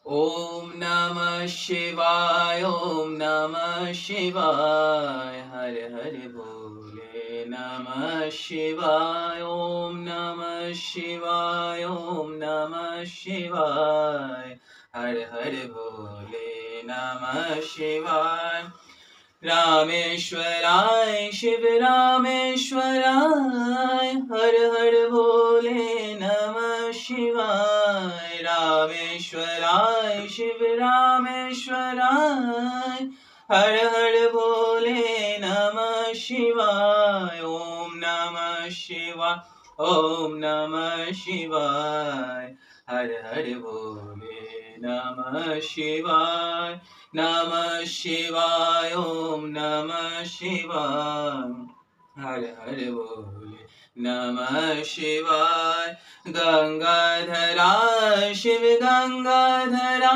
ओम नमः शिवाय, ओम नमः शिवाय, हर हर भोले नमः शिवाय, ओम नमः शिवाय, ओम नमः शिवाय, हर हर भोले नमः शिवाय। रामेश्वराय शिव रामेश्वराय, हर हर भोले नमः शिवाय। रामेश्वराय शिव रामेश्वराय, हर हर भोले नमः शिवाय। ओम नमः शिवाय, ओम नमः शिवाय, हर हर भोले नमः शिवाय। नमः शिवाय, ओम नमः शिवाय, हर हर भोले नमः शिवाय। गंगाधरा शिव गंगाधरा,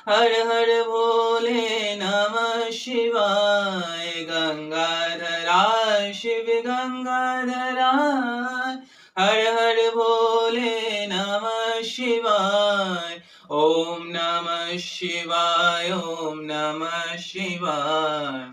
हर हर भोले नमः शिवाय। गंगाधरा शिव गंगाधरा, हर हर भोले नमः शिवाय। ओम नमः शिवाय, ओम नमः शिवाय,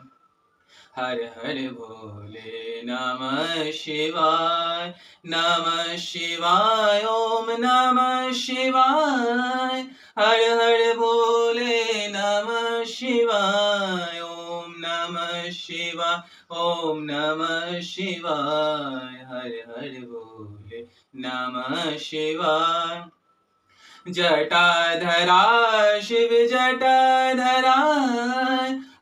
हर हर भोले नमः शिवाय। नमः शिवाय, ओम नमः शिवाय, हर हर भोले नमः शिवाय। ओम नमः शिवाय, ओम नमः शिवाय, हर हर भोले नमः शिवाय। जटाधरा शिव जटाधरा,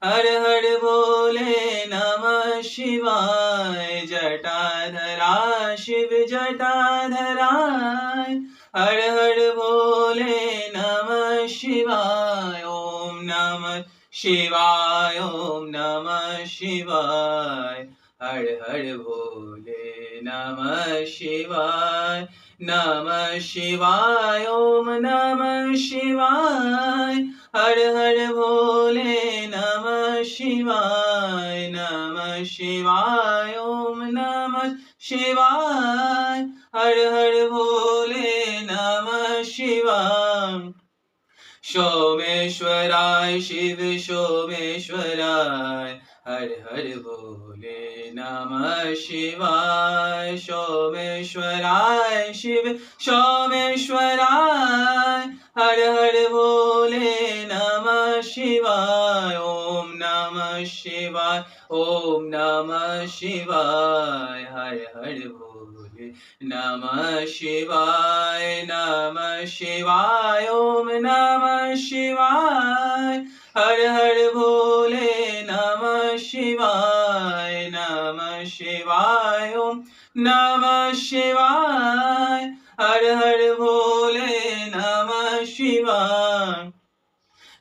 हर हर भोले नमः शिवाय। जटाधरा शिव जटाधरा, हर हर भोले नमः शिवाय। ओम नमः शिवाय, ओम नमः शिवाय, हर हर भोले नमः शिवाय। नमः शिवाय, ओम नमः शिवाय, हर हर भोले नमः शिवाय। नमः शिवाय, ओम नमः शिवाय, हर हर भोले नमः शिवाय। सोमेश्वराय शिव सोमेश्वराय, हर हर भोले नमः शिवाय। सोमेश्वराय शिव सोमेश्वराय, हर हर भोले नमः शिवाय। ओम नमः शिवाय, ओम नमः शिवाय, हर हर भोले नमः शिवाय। नमः शिवाय, ओम नमः शिवाय, हर हर भोले नमः शिवाय। नमः शिवाय, ओम नमः शिवाय, हर हर भोले नमः शिवाय।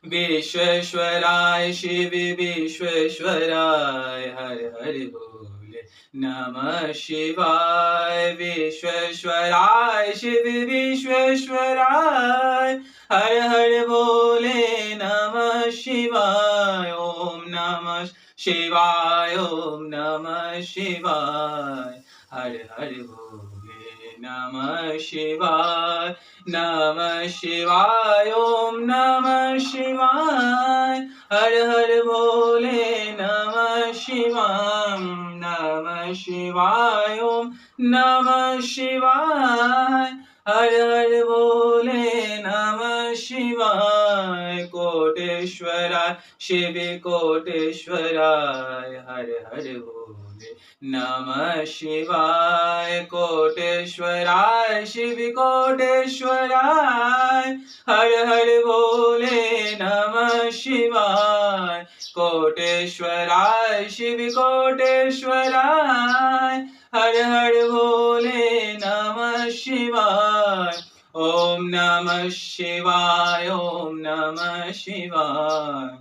विश्वेश्वराय शिव विश्वेश्वराय, हर हर भोले नमः शिवाय। विश्वेश्वराय शिव विश्वेश्वराय, हर हर भोले नमः शिवाय। ओम नमः शिवाय, ओम नमः शिवाय, हर हर भोले नमः शिवाय। नमः शिवाय, ओम नमः शिवाय, हर हर भोले नमः शिवाय। नमः शिवाय, ओम नमः शिवाय, हर हर भोले नमः शिवाय। कोटेश्वराय शिव कोटेश्वराय, हर हर भोले नमः शिवाय। कोटेश्वराय शिव कोटेश्वराय, हर हर भोले नमः शिवाय। कोटेश्वराय शिव कोटेश्वराय, हर हर भोले नमः शिवाय। ओम नमः शिवाय, ओम नमः शिवाय,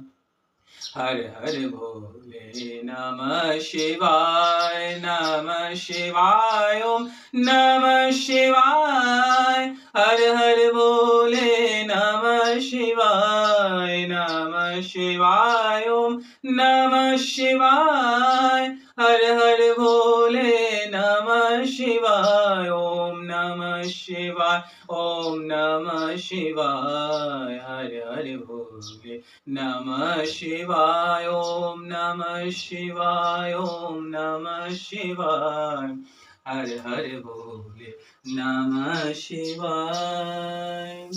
हर हर भोले नमः शिवाय। नमः शिवाय, ओम नमः शिवाय, हर हर भोले नमः शिवाय। नमः शिवाय, ओम नमः शिवाय, हर हर भोले नमः शिवाय। ओम नमः शिवाय ओम नमः शिवाय हर हर भोले नमः शिवाय ओम नमः शिवाय ओम नमः शिवाय हर हर भोले नमः शिवाय।